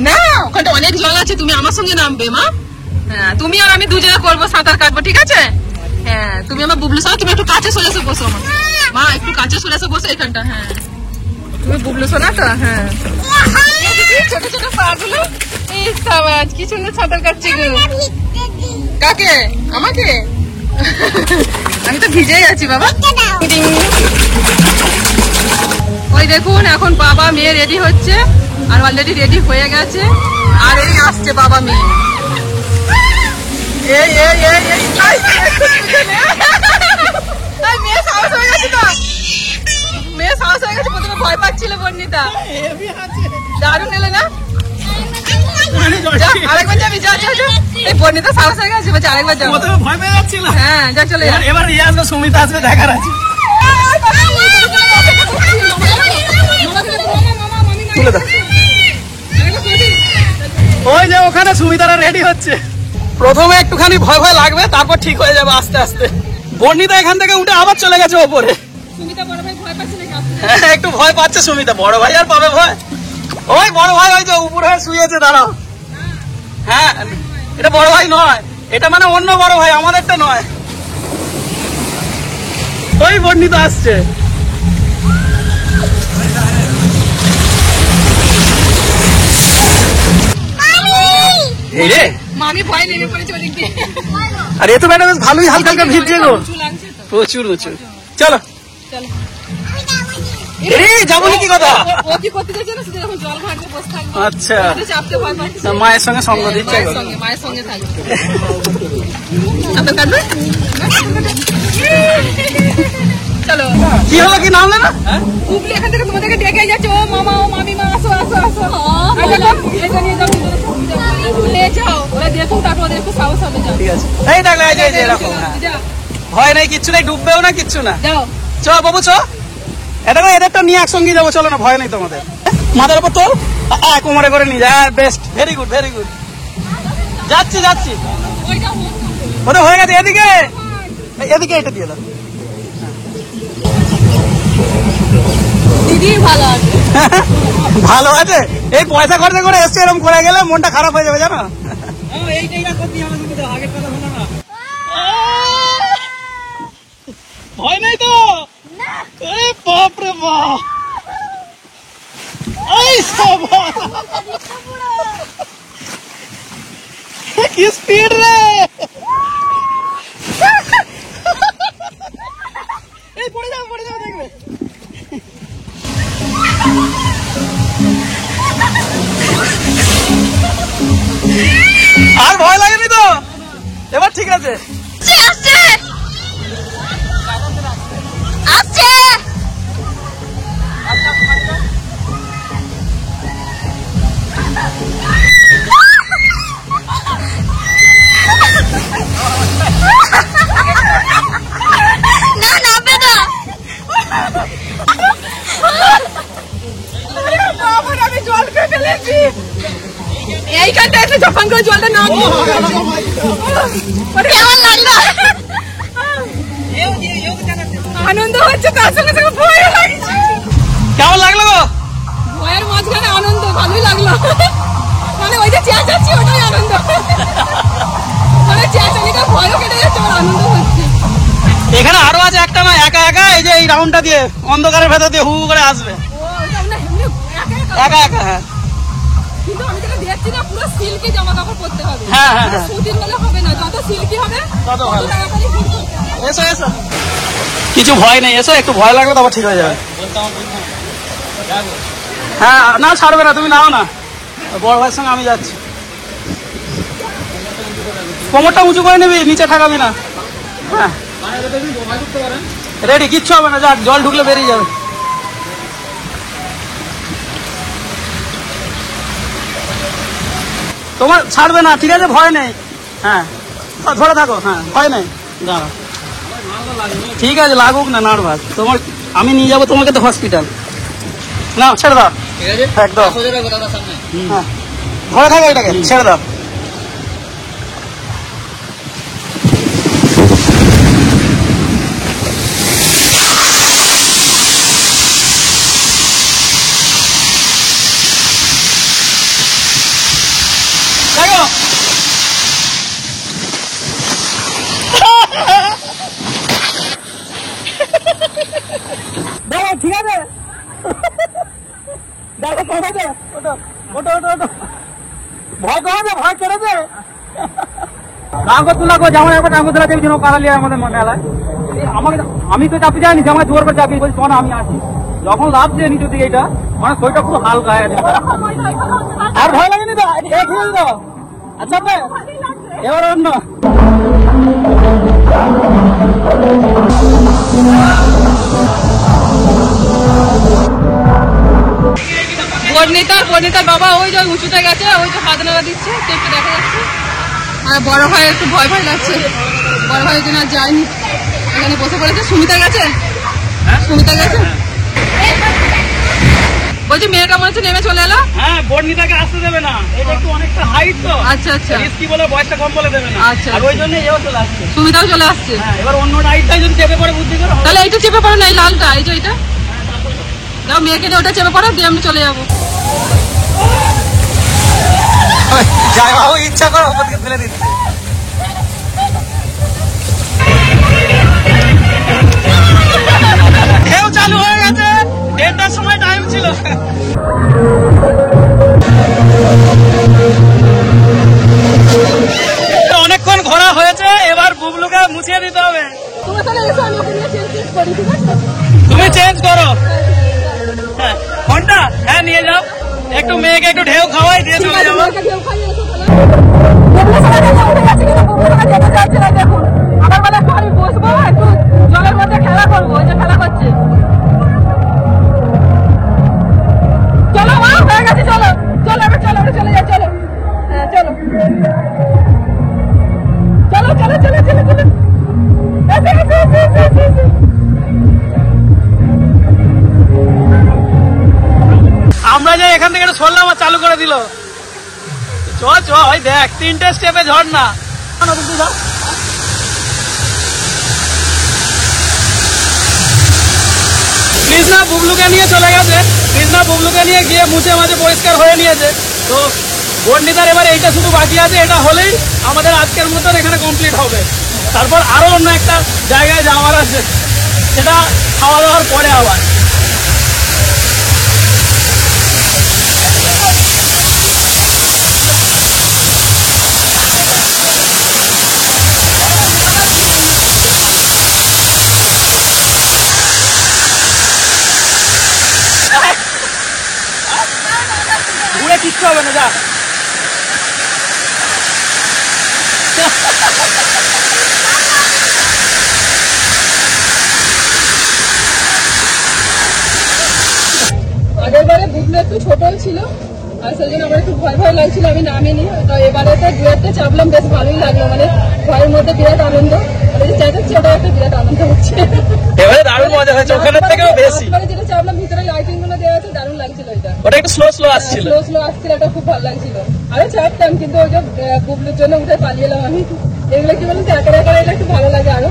না, ওখানটা অনেক জল আছে, তুমি আমার সঙ্গে নামবে মা। হ্যাঁ, তুমি আর আমি দুজনে করবো, সাঁতার কাটবো, ঠিক আছে? হ্যাঁ, তুমি আমার বুবলু সোনা, তুমি একটু কাছে সরে এসে বসো আমার মা, একটু কাছে সরে এসে বসো এখানটা। হ্যাঁ, তুমি বুবলু সোনা তো। হ্যাঁ, ছোট ছোট পা গুলো, এই সাবাজ কি সুন্দর সাঁতার কাটছে গো। কাকে? আমাকে? আমি তো ভিজেই আছি বাবা। ওই দেখুন, এখন বাবা মেয়ে রেডি হচ্ছে, আর অলরেডি রেডি হয়ে গেছে, আর এই আসছে বাবা মেয়ে। মেয়ে সাহস হয়ে গেছে তো, মেয়ে সাহস হয়ে গেছে। প্রথমে ভয় পাচ্ছিল বর্ণিতা, দারুণ এলে না? আরেকবার যাবি, যা যা যা। এই বর্ণিতা সাহস হয়ে গেছে, বলছে আরেকবার যাবো। ভয় পেয়ে যাচ্ছিল। হ্যাঁ, যা চলে যা। এবার ইয়ে আসবে, সুমিতা আসবে, দেখার আছে। তুলে দাও। ওই যে ওখানে সুমিতারা রেডি হচ্ছে। প্রথমে একটুখানি ভয় ভয় লাগবে, তারপর ঠিক হয়ে যাবে আস্তে আস্তে। বর্ণিতা এখান থেকে উঠে আবার চলে গেছে ওপরে। সুমিতা বড় ভাই ভয় পাচ্ছে নাকি? হ্যাঁ, একটু ভয় পাচ্ছে সুমিতা। বড় ভাই আর পাবে ভয়? ওই বড় ভাই ওই যে উপরে শুয়েছে, দাঁড়াও। হ্যাঁ, এটা বড় ভাই নয়, এটা মানে অন্য বড় ভাই, আমাদেরটা নয়। ওই বর্ণিতা আসছে। এই রে, মামি ভয় নেমে পড়েছে ওদিক দিয়ে। আর এ তো ম্যাডাম ভালোই হালকা হালকা ভিজছে গো, উঁচু লাগছে তো। প্রচুর উঁচু। চলো চলো। যাবো কি কথা। ও কি করতে চাইছে না, শুধু যখন জল ঘাটতে বসে থাকবে। আচ্ছা, চাপতে ভয় পাচ্ছে। মায়ের সঙ্গে সঙ্গ দিচ্ছে। মায়ের সঙ্গে থাকবে। সাঁতার কাটবে? চলো। কি হলো, কি নামলে না? বুবলি এখান থেকে তোমাদেরকে ডেকে যাচ্ছে, ও মামা, ও মামি মা, আসো আসো আসো। এটা নিয়ে যাও, নিয়ে যাও। ওরা দেখুন, তারপর ওদের একটু সাহস হবে। যাও, ঠিক আছে। এই দেখো, এই যে এরকম। হ্যাঁ, যাও ভয় নেই, কিচ্ছু নেই, ডুববেও না, কিচ্ছু না। যাও। চ বাবু, চ। এটা এদেরটা নিয়ে একসঙ্গে যাবো, চলো না, ভয় নেই তোমাদের। মাথার উপর তোল, কোমরে করে নিয়ে যা। Best, very good, very good. যাচ্ছি যাচ্ছি, ওদের হয়ে গেছে। এদিকে এদিকে এটা দিয়ে দাও। দিদি ভালো আছে। ভালো আছে। এই পয়সা খরচা করে এসছে, এরকম করে গেলে মনটা খারাপ হয়ে যাবে, জানো। ভয় নেই তো? বাপ রে বাপ, কি স্পিড রে। এই পড়ে যাবে, পড়ে যাবে, দেখবে। আর ভয় লাগেনি তো? এবার ঠিক আছে। এইখানটায় কেমন লাগলো? আনন্দ হচ্ছে, তার সঙ্গে সঙ্গে ভয় লাগছে। কেমন লাগলো গো? ভয়ের মাঝখানে আনন্দ, ভালোই লাগলো। মানে ওই যে চেঁচাচ্ছি ওটাই আনন্দ, মানে চেঁচানিটা ভয়ও কেটে যাচ্ছে, আমার আনন্দ হচ্ছে। এখানে আরো আছে একটা না, একা একা এই যে এই রাউন্ডটা দিয়ে অন্ধকারের ভেতর দিয়ে হু হু করে আসবে, ও ওটা আমরা এমনি একা একা। একা একা। হ্যাঁ কিন্তু আমি যেটা দেখছি না, পুরো সিল্কি জামা কাপড় পরতে হবে। হ্যাঁ, হ্যাঁ, হ্যাঁ। সুতির হলে হবে না, যত সিল্কি হবে তত ভালো। তাড়াতাড়ি ফিট করতে হবে। এসো এসো, কিছু ভয় নেই, এসো, একটু ভয় লাগলে তারপর ঠিক হয়ে যাবে। হ্যাঁ না ছাড়বে না, তুমি নাও না, বড় ভাইয়ের সঙ্গে আমি যাচ্ছি। কোমরটা উঁচু করে নিবি, নিচে ঠাকাবি না। হ্যাঁ রেডি, কিচ্ছু হবে না, যাক, জল ঢুকলে বেরিয়ে যাবে। তোমার ছাড়বে না, ঠিক আছে, ভয় নেই। হ্যাঁ ধরে থাকো, হ্যাঁ ভয় নেই, দাঁড়া, ঠিক আছে, লাগুক না নার্ভাস তোমার, আমি নিয়ে যাবো তোমাকে তো হসপিটাল। না ছেড়ে দাও, ঠিক আছে, একদম, সোজা রাখো দাদা সামনে। হ্যাঁ ধরে থাকো এটাকে, ছেড়ে দাও। দেখো দেখো, ঠিক আছে, দেখো কমেছে, ওটো ওটো ওটো ওটো, ভয় কমেছে, ভয় কেটেছে। রামগতুল্লাহ যেমন একবার রামগতুল্লাহ দেবী যেন কারালিয়া আমাদের মেলায়, আমাকে আমি তো চাপতে যাইনি, যে আমার জোর করে চাপিয়ে বলছি শোনা আমি আসি, যখন লাভ দিয়ে নিচের দিকে এটা মানে শরীরটা পুরো হালকা হয়ে গেছে। আর ভয় লাগেনি তো, ঠিক আছে তো, আচ্ছা এবার অন্য বর্ণিতার বাবা ওই যে উঁচুতে গেছে, ওই যে হাত নাড়া দিচ্ছে, একটু দেখা যাচ্ছে। আর বড় ভাই একটু ভয় ভয় লাগছে, বড় ভাইয়ের জন্য আর যায়নি, এখানে বসে পড়েছে। সুমিতা গেছে, সুমিতা গেছে, বলছি মেয়েটা মনে হচ্ছে নেমে চলে এলো। হ্যাঁ বর্ণিতাকে আসতে দেবে না, এটা একটু অনেকটা হাইট তো, আচ্ছা আচ্ছা, রিস্কি বলে বয়সটা কম বলে দেবে না, আচ্ছা, আর ওই জন্য এও চলে আসছে। সুমিতাও চলে আসছে। হ্যাঁ এবার অন্য রাইডটাই যদি চেপে পড়ে বুদ্ধি করে হবে। তাহলে এইটা চেপে পড়ো না, এই লালটা, এই যে এটা যাও, মেয়েকে দিয়ে ওটা চেপে পড়ো, দিয়ে আমি চলে যাবো। যাই বাবু, ইচ্ছা করো ওপরকে ফেলে দিচ্ছে। ঢেউ চালু হয়ে গেছে, 1:30টার সময় টাইম ছিল। অনেকক্ষণ ঘোরা হয়েছে, এবার বুবলুকে মুছিয়ে দিতে হবে। তোমরা তাহলে এসো, আমি ওকে নিয়ে চেঞ্জ করি, ঠিক আছে? তুমি চেঞ্জ করো। হ্যাঁ ঘন্টা, হ্যাঁ নিয়ে যাও, একটু মেয়েকে একটু ঢেউ খাওয়াই দিয়ে চলে যাবো। আমার বেলা ঘরে বসবো, একটু জলের মধ্যে খেলা করবো, যে খেলা করছে। চলো মা, হয়ে গেছে, চলো চলো, এবার চলো, এবার চলে যাই, চলো, হ্যাঁ চলো চলো চলো চলো চলো চলো, আমরা যে এখান থেকে সরলাম আর চালু করে দিল। চ চ, ওই দেখ 3টে স্টেপে ঝর্ণা। কৃষ্ণা বুবলুকে নিয়ে চলে গেছে, কৃষ্ণা বুবলুকে নিয়ে গিয়ে মুছে মাঝে পরিষ্কার হয়ে নিয়েছে। তো বর্ণিতার এবার এইটা শুধু বাকি আছে, এটা হলেই আমাদের আজকের মতন এখানে কমপ্লিট হবে। তারপর আরো অন্য একটা জায়গায় যাওয়ার আছে, সেটা খাওয়া দাওয়ার পরে আবার। ঘুরে কিচ্ছু হবে না, যা। আগের বারে বুবলু একটু ছোটই ছিল, আর সেই জন্য আমার একটু ভয় ভয় লাগছিল, আমি নামিনি। তো এবারে তো ডুয়েটে চাপলাম, বেশ ভালোই লাগলো, মানে ভয়ের মধ্যে বিরাট আনন্দ, চেঁচাচ্ছি, ওটা একটা বিরাট আনন্দ হচ্ছে। এবারে দারুণ মজা হয়েছে, ওখানের থেকেও বেশি। যেটা চাপলাম, ভিতরে লাইটিং গুলো দেওয়া আছে, দারুণ লাগছিল। এটা ওটা একটু স্লো স্লো আসছিল। স্লো স্লো আসছিল, এটা খুব ভালো লাগছিল। আমি চাপতাম কিন্তু ওই যে বুবলুর জন্য উঠে পালিয়ে এলাম আমি। এগুলো কি বলতো একা একা এটা একটু ভালো লাগে আরো,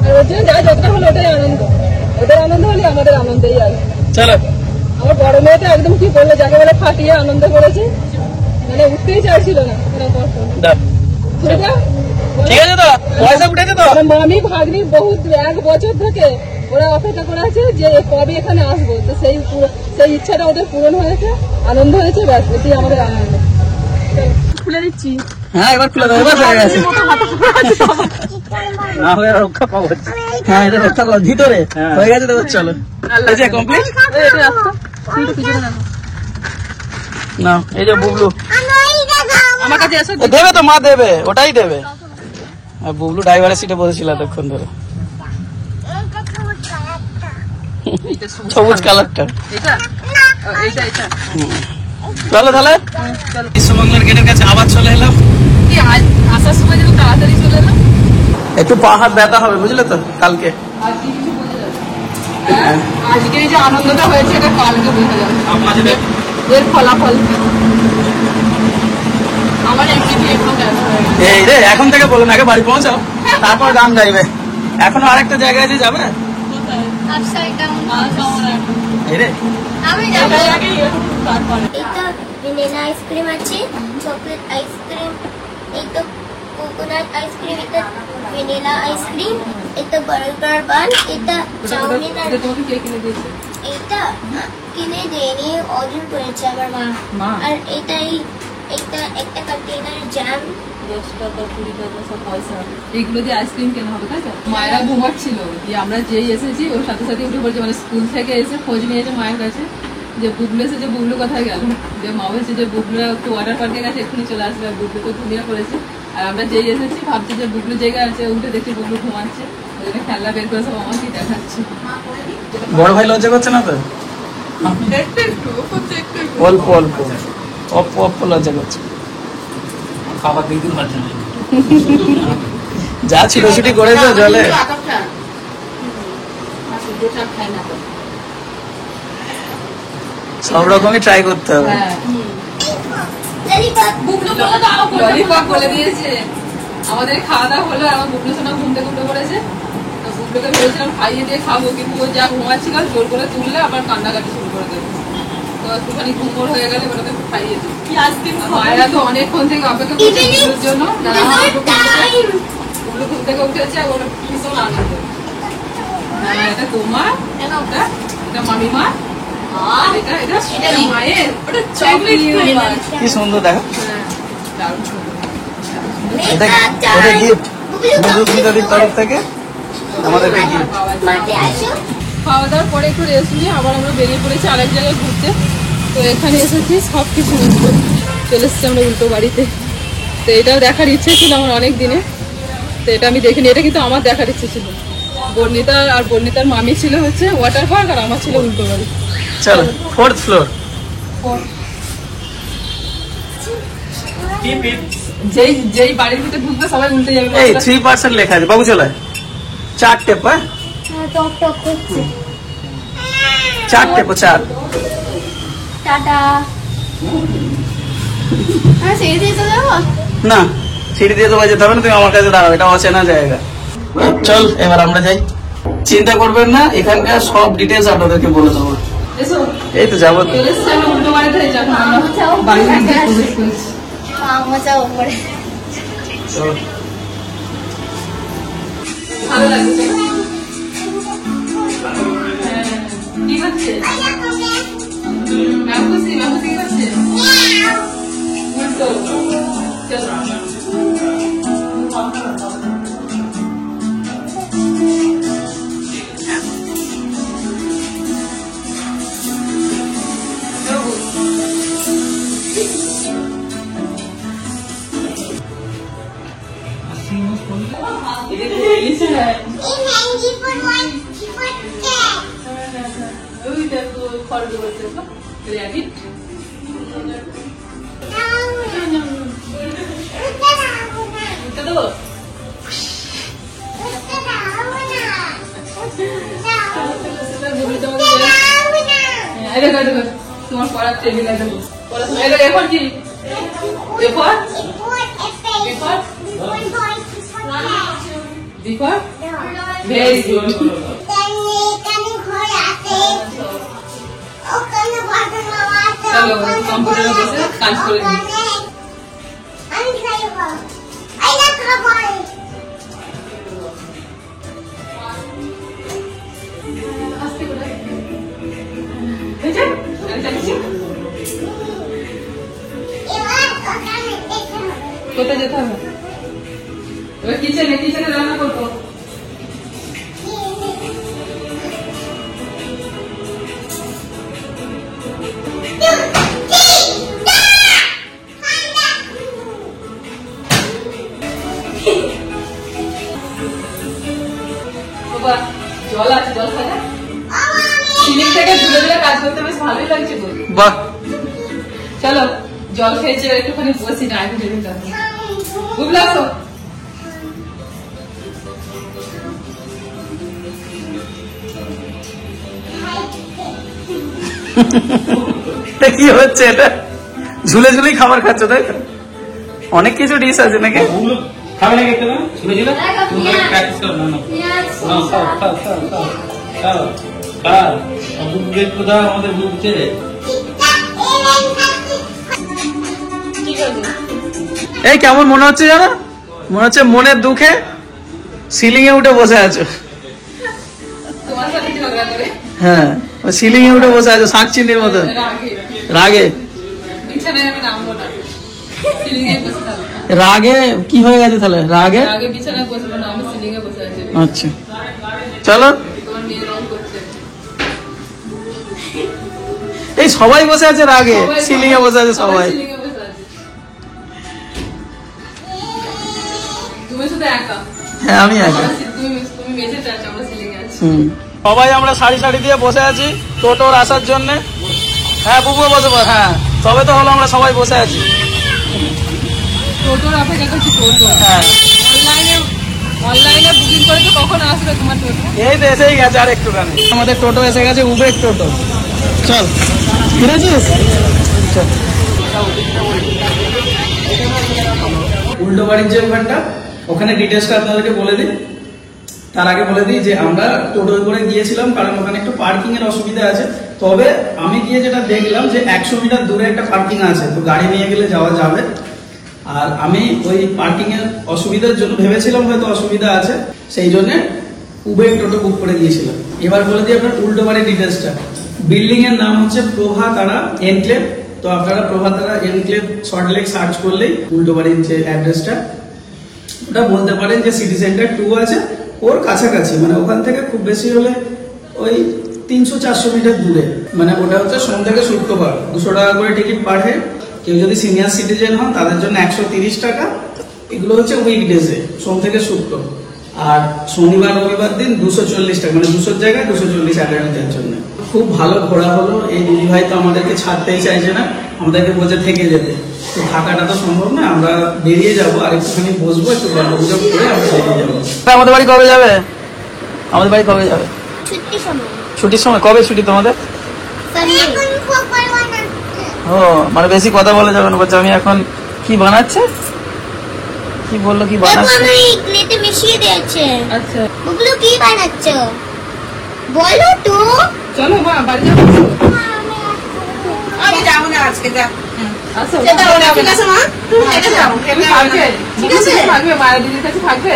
আর ওর জন্য যা যতটা হলো ওটাই আনন্দ। ওদের আনন্দ হলে আমাদের আনন্দেই আর চলো আমার বড় মেয়েটা একদম কি বললো যাকে বলে ফাটিয়ে আনন্দ করেছে, মানে উঠতেই চাইছিল না। দাও। ঠিক আছে তো, পয়সা উঠেছে তো? মামি ভাগ্নি বহুত 1 বছর থেকে ওরা অপেক্ষা করে আছে যে কবে এখানে আসবো, তো সেই ইচ্ছাটা ওদের পূরণ হয়েছে, আনন্দ হয়েছে, ব্যাস এটাই আমাদের আনন্দ। খুলে দিচ্ছি। হ্যাঁ এবার খুলে দাও, এবার হয়ে গেছে। না হয়ে রক্ষা পাবো। হ্যাঁ এটা রক্ষা পাবো ভিতরে হয়ে গেছে তো, চলো এই যে কমপ্লিট। না এই যে বুবলু আমার কাছে এসে দেবে তো, মা দেবে, ওটাই দেবে। আর বুবলু ড্রাইভারের সিটে বসেছিল এতক্ষণ ধরে, সবুজ কালারটা। এটা এটা এটা চলো তাহলে বিশ্ববাংলার গেটের কাছে আবার চলে এলাম। কি আসার সময় যেন তাড়াতাড়ি চলে এলাম, একটু পা হাত ব্যথা হবে বুঝলে তো কালকে। আর কি কিছু বোঝা যাবে না। আজকে এই যে আনন্দটা হয়েছে এটা কালকে বোঝা যাবে এর ফলাফল। আমার এমনিতে এখন ব্যথা হয়ে গেছে। এই রে এখন থেকে বলুন, আগে বাড়ি পৌঁছাও তারপর গান গাইবে। এখনো আরেকটা জায়গায় যে যাবে এই রে ভ্যানিলা আইসক্রিম আছে, চকলেট আইসক্রিম, এই তো কোকোনাট আইসক্রিম, এটা ভ্যানিলা আইসক্রিম, এটা বার্গার বান, এটা চাউমিন, আর তোমাকে কে কিনে দিয়েছে? এটা কিনে দেয়নি, অর্ডার করেছে আমার মা। আর এটাই একটা কন্টেনার জ্যাম। 10 টাকা 20 টাকা সব পয়সা, এইগুলো দিয়ে আইসক্রিম কেনা হবে তাই তো? মায়েরা ঘুমাচ্ছিল, দিয়ে আমরা যেই এসেছি ওর সাথে সাথে উঠে পড়ছে, মানে স্কুল থেকে এসে খোঁজ নিয়েছে মায়ের কাছে যে বুবলু এসেছে, বুবলু কোথায় গেল। যে মা বলছে যে বুবলু একটু ওয়াটার পার্কে গেছে, এক্ষুনি চলে আসবে। আর বুবলু তো ঘুমিয়ে পড়েছে, আর আমরা যেই এসেছি ভাবছি যে বুবলু জায়গায় আছে, উঠে দেখছি বুবলু ঘুমাচ্ছে। ওই জন্য খেলনা বের করে সব আমাকেই দেখাচ্ছে। বড় ভাই লজ্জা করছে না তো? অল্প অল্প অল্প অল্প লজ্জা করছে। খাবার দিয়ে দিন পারছেন না। যা ছুটোছুটি করেছো জলে, সব রকমই ট্রাই করতে হবে। ললিপপ বলে দিয়েছে। আমাদের খাওয়া দাওয়া হলো, আমার বুবলু সোনা ঘুম থেকে উঠে পড়েছে। তো বুবলুকে ভেবেছিলাম খাইয়ে দিয়ে খাবো, কিন্তু ও যা ঘুমাচ্ছিল জোর করে তুললে আবার কান্নাকাটি শুরু করে দেবে। তো একটুখানি ঘুমোর হয়ে গেলে ওটাকে খাইয়ে দিই। মায়েরা তো অনেকক্ষণ থেকে অপেক্ষা করছে বুবলুর জন্য। বুবলু ঘুম থেকে উঠেছে, ওর ভীষণ আনন্দ। হ্যাঁ এটা তোমার, এটা মামিমা, এটা মায়ের, ওটা চকলেট ফ্লেভার। কি সুন্দর দেখো, হ্যাঁ দারুণ সুন্দর। এটা গিফট বুবলুর তরফ থেকে আমাদেরকে গিফট। খাওয়া দাওয়ার পরে একটু রেস্ট নিয়ে আবার আমরা বেরিয়ে পড়েছি আরেক জায়গায় ঘুরতে। তো এখানে এসেছি সব কিছু চলে এসেছি আমরা উল্টো বাড়িতে। তো এটাও দেখার ইচ্ছে ছিল আমার অনেক দিনে, তো এটা আমি দেখিনি। এটা কিন্তু আমার দেখার ইচ্ছে ছিল। বর্ণিতার মামি ছিল হচ্ছে ওয়াটার পার্ক, আর আমার ছিল উল্টো বাড়ি। চলো 4th ফ্লোর। যেই বাড়ির ভিতরে ঢুকবে সবাই উল্টে যাবে। এই 3% লেখা আছে বাবু, চলে 4 টেপ। হ্যাঁ টক টক করছে। 4 টেপ 4। টাটা। হ্যাঁ সেই দিয়ে চলে যাবো না সিঁড়ি দিয়ে তো যেতে হবে না, তুমি আমার কাছে দাঁড়াও, এটা অচেনা জায়গা। চল এবার আমরা যাই। চিন্তা করবেন না, এখানকার সব ডিটেলস আপনাদেরকে বলে দেবো। এসো, এই তো যাবো। চলে এসেছি আমরা উল্টো বাড়িতে। যখন আমরা বাড়ির মধ্যে প্রবেশ করেছি। মজা উপরে। চলো। ভালো লাগছে। কি হচ্ছে? ম্যামুসি কি হচ্ছে? উল্টো। চলো। তোমার পড়ার টেবিল আছে পড়াশোনা এটা এরপর কি এরপর বিফর ভেরি গুড চলো কম্পিউটারে বসে কাজ করে দিই কোথায় যেতে হবে এবার কিচেনে রান্না করবো জল আছে জল খাবে সিলিং থেকে দূরে দূরে কাজ করতে বেশ ভালোই লাগছে গো বাহ চলো জল খেয়েছে একটুখানি বসি না আগে যেতে যাবো বুঝলে আসো কি হচ্ছে এটা ঝুলে ঝুলেই খাবার খাচ্ছ তাই তো অনেক কিছু ডিশ আছে নাকি ওগুলো খাবে নাকি একটু না ঝুলে ঝুলে তোমরা প্র্যাকটিস করো না খাও খাও খাও খাও খাও খাও খাও বুকের কোথাও আমাদের বুকছে এই কেমন মনে হচ্ছে জানো মনে হচ্ছে মনের দুঃখে সিলিং এ উঠে বসে আছো তোমার সাথে ঝগড়া করে হ্যাঁ সিলিং এ উঠে বসে আছো শাক চিনির মতো রাগে বিছানায় আমি নামবো না সিলিং এ বসে থাকবো রাগে কি হয়ে গেছে তাহলে রাগে আগে বিছানায় বসবো না আমি সিলিং এ বসে আছি আচ্ছা চলো তোমার মেয়ে রং করছে এই সবাই বসে আছে রাগে সিলিং এ বসে আছে সবাই সিলিং এ বসে আছে তুমি শুধু একা হ্যাঁ আমি একা তুমি মেঝেতে আছো আমরা সিলিং এ আছি সবাই আমরা সারি সারি দিয়ে বসে আছি টোটোর আসার জন্য হ্যাঁ বুবু বসে পড় হ্যাঁ তবে তো হলো আমরা সবাই বসে আছি টোটোর অপেক্ষা করছি টোটো হ্যাঁ অনলাইনে বুকিং করেছো কখন আসবে তোমার টোটো এই তো এসেই গেছে আর একটুখানি আমাদের টোটো এসে গেছে উবের টোটো চল ফিরেছিস চল উল্টো বাড়ির যে ওখানটা ওখানে ডিটেলসটা আপনাদেরকে বলে দিই তার আগে বলে দিই যে আমরা টোটোয় করে গিয়েছিলাম কারণ ওখানে একটু পার্কিং এর অসুবিধা আছে তবে আমি গিয়ে যেটা দেখলাম যে 100 মিটার দূরে একটা পার্কিং আছে তো গাড়ি নিয়ে গেলে যাওয়া যাবে আর আমি ওই পার্কিং এর অসুবিধার জন্য ভেবেছিলাম হয়তো অসুবিধা আছে সেই জন্য উবের টোটো বুক করে দিয়েছিলাম এবার বলে দিই আপনার উল্টো বাড়ির ডিটেলসটা বিল্ডিং এর নাম হচ্ছে প্রভাতারা এনক্লেভ তো আপনারা প্রভাতারা এনক্লেভ সল্টলেক সার্চ করলেই উল্টো বাড়ির যে অ্যাড্রেসটা ওটা বলতে পারেন যে সিটি সেন্টার 2 আছে ওর কাছাকাছি মানে ওখান থেকে খুব বেশি হলে ওই 300-400 মিটার দূরে মানে ওটা হচ্ছে সোম থেকে শুক্রবার 200 টাকা করে টিকিট পার হেড কেউ যদি সিনিয়র সিটিজেন হন তাদের জন্য 130 টাকা এগুলো হচ্ছে উইকডেজে সোম থেকে শুক্র আর শনিবার রবিবার দিন 240 টাকা মানে 200 জায়গায় 240 অ্যাটেন্ডের জন্য খুব ভালো ঘোরা হলো এই দিদি ভাই তো আমাদেরকে ছাড়তেই চাইছে না আমাদেরকে বলছে থেকে যেতে তো থাকাটা তো সম্ভব না আমরা বেরিয়ে যাবো আর একটুখানি বসবো একটু গল্প গুজব করে আমরা বেরিয়ে যাবো আমাদের বাড়ি কবে যাবে আমাদের বাড়ি কবে যাবে ছুটির সময় ছুটির সময় কবে ছুটি তোমাদের ও মানে বেশি কথা বলে যাবে না বলছে আমি এখন কি বানাচ্ছে কি বললো কি বানাচ্ছে আমার ইডলিতে মিশিয়ে দিয়েছে আচ্ছা ওগুলো কি বানাচ্ছ বলো তো চলো মা বাড়ি যাবো আমি যাবো না আজকে যা আসো ঠিক আছে মা এটা যাও তুমি থাকবে ঠিক আছে থাকবে মায়ের দিদির কাছে থাকবে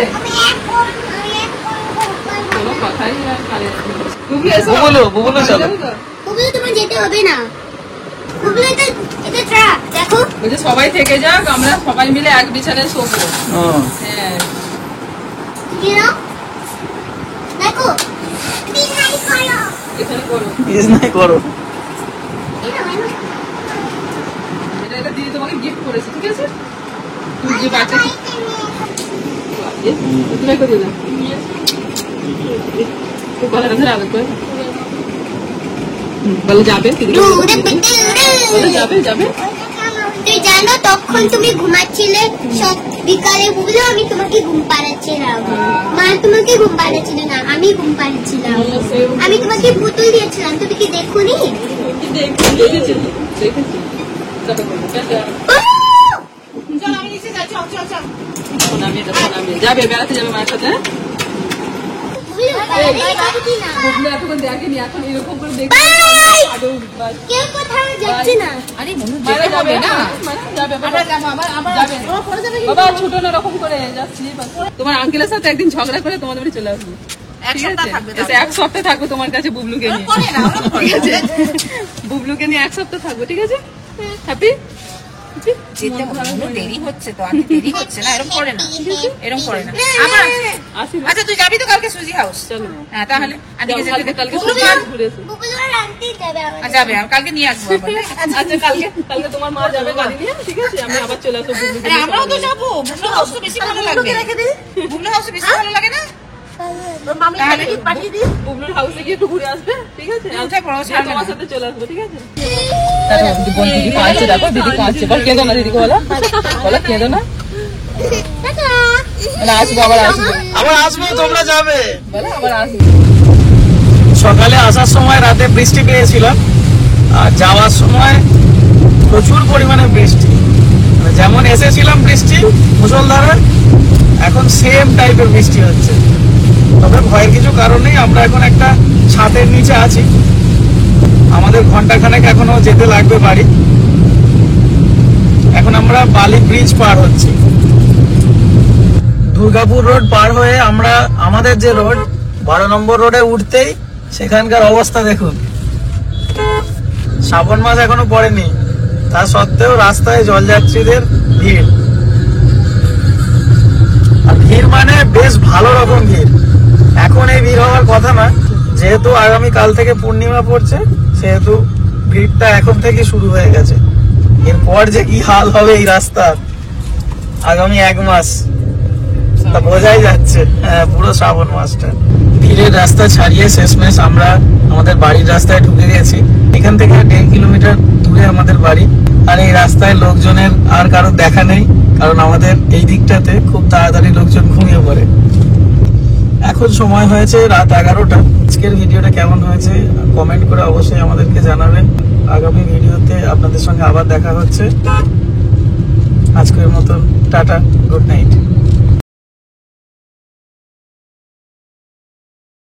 কোনো কথাই না তুমি এসো বুবুলু চলো ওগুলো তোমার যেতে হবে না ওগুলো এটা ট্রাক দেখো বলছে সবাই থেকে যাক আমরা সবাই মিলে এক বিছানায় শোবো ও হ্যাঁ you know দেখো ডিজাইন করো এখানে করো বিজ নাই করো এটা দিদি তোমাকে গিফট করেছে ঠিক আছে তুমি যে বাচ্চা তুমি করে দাও গলাটা ধরে আগে করে বলে যাবে দিদি বলে যাবে যাবে তুই জানো তখন তুমি ঘুমাচ্ছিলে সব বিকালে বুঝলো আমি তোমাকে ঘুম পাড়াচ্ছিলাম মা তোমাকে ঘুম পাড়াচ্ছিল না আমি ঘুম পাড়াচ্ছিলাম আমি তোমাকে পুতুল দিয়েছিলাম তুমি কি দেখোনি দেখেছি দেখেছি তবে বলবো, টাটা। চল আমি নিচে যাই, চল চল চল। সোনামি যাবে বেড়াতে যাবে মায়ের সাথে হ্যাঁ? বুবলু এতক্ষণ দেখেনি, এখন এরকম করে দেখে আদৌ বাস। কেউ কোথাও যাচ্ছে না আরে মনু মায়েরা যেতে হবে না যাবে বাবা। আবার যাবো, আবার যাবে। ওরা পরে যাবে বাবা ছোট না রকম করে যাচ্ছি তোমার আঙ্কেলের সাথে একদিন ঝগড়া করে তোমাদের বাড়ি চলে আসবো এক ঠিক সপ্তাহ আছে? থাকবে এসে এক সপ্তাহ থাকবো তোমার কাছে বুবলুকে নিয়ে পরে না, ওরা পরে ঠিক আছে বুবলুকে নিয়ে এক সপ্তাহ থাকবো ঠিক আছে হ্যাপি যেতে হবে মনু, দেরি হচ্ছে তো, আজকে দেরি হচ্ছে না, এরকম করে না, এরকম করে না। আবার আসি আচ্ছা তুই যাবি তো কালকে সুজি হাউস? চলো হ্যাঁ তাহলে আজকে যাও, কালকে কালকে বুবলু সুজি যান। ঘুরে এসো। বুবলু আর আন্টি যাবে আমাদের যাবে, আমি কালকে নিয়ে আসবো আবার। আচ্ছা কালকে তোমার মা যাবে গাড়ি নিয়ে ঠিক আছে আমি আবার চলে আসবো বুবলুকে আরে নিয়ে আমরাও তো সবাই মিলে। যাবো, বুবলু হাউস তো বেশি ভালো লাগবে। বুবলু হাউস বেশি ভালো লাগে না? তাহলে বুবলুর হাউসে গিয়ে একটু ঘুরে আসবে ঠিক আছে আর উঠে পড়ো, দিয়ে ছাড়বে তোমার না। সাথে চলে আসবো ঠিক আছে দিদি কাঁদছে দেখো দিদি কাঁদছে বল কেঁদো না দিদিকে বলো কেঁদো না বলে আসবো আবার আসবো আবার আসবো, তোমরা যাবে। বলে আবার আসবো সকালে আসার সময় রাতে বৃষ্টি পেয়েছিলাম, আর যাওয়ার সময় প্রচুর পরিমাণে বৃষ্টি। মানে যেমন এসেছিলাম বৃষ্টি মুষলধারে, এখন সেম টাইপের বৃষ্টি হচ্ছে। তবে ভয়ের কিছু কারণ নেই, আমরা এখন একটা ছাদের নিচে আছি। আমাদের ঘন্টাখানেক এখনো যেতে লাগবে বাড়ি। এখন আমরা বালি ব্রিজ পার হচ্ছি। দুর্গাপুর রোড পার হয়ে আমরা আমাদের যে রোড 12 নম্বর রোডে উঠতেই সেখানকার অবস্থা দেখুন। শ্রাবণ মাস এখনো পড়েনি, তা সত্ত্বেও রাস্তায় জলযাত্রীদের ভিড়। আর ভিড় মানে বেশ ভালো রকম ভিড়। এখন এই ভিড় হওয়ার কথা না, যেহেতু আগামী কাল থেকে পূর্ণিমা পড়ছে সেহেতু ভিড়টা এখন থেকে শুরু হয়ে গেছে। এরপর যে কি হাল হবে এই রাস্তার আগামী 1 মাস তা বোঝাই যাচ্ছে। হ্যাঁ, পুরো শ্রাবণ মাসটা। ভিড়ের রাস্তা ছাড়িয়ে শেষমেশ আমরা আমাদের বাড়ির রাস্তায় ঢুকে গেছি। এখান থেকে 1.5 কিলোমিটার দূরে আমাদের বাড়ি। আর এই রাস্তায় লোকজনের আর কারো দেখা নেই, কারণ আমাদের এই দিকটাতে খুব তাড়াতাড়ি লোকজন ঘুমিয়ে পড়ে। এখন সময় হয়েছে রাত 11টা। আজকের ভিডিওটা কেমন হয়েছে কমেন্ট করে অবশ্যই আমাদেরকে জানাবেন। আগামী ভিডিওতে আপনাদের সঙ্গে আবার দেখা হচ্ছে। আজকের মতন টাটা, গুড নাইট।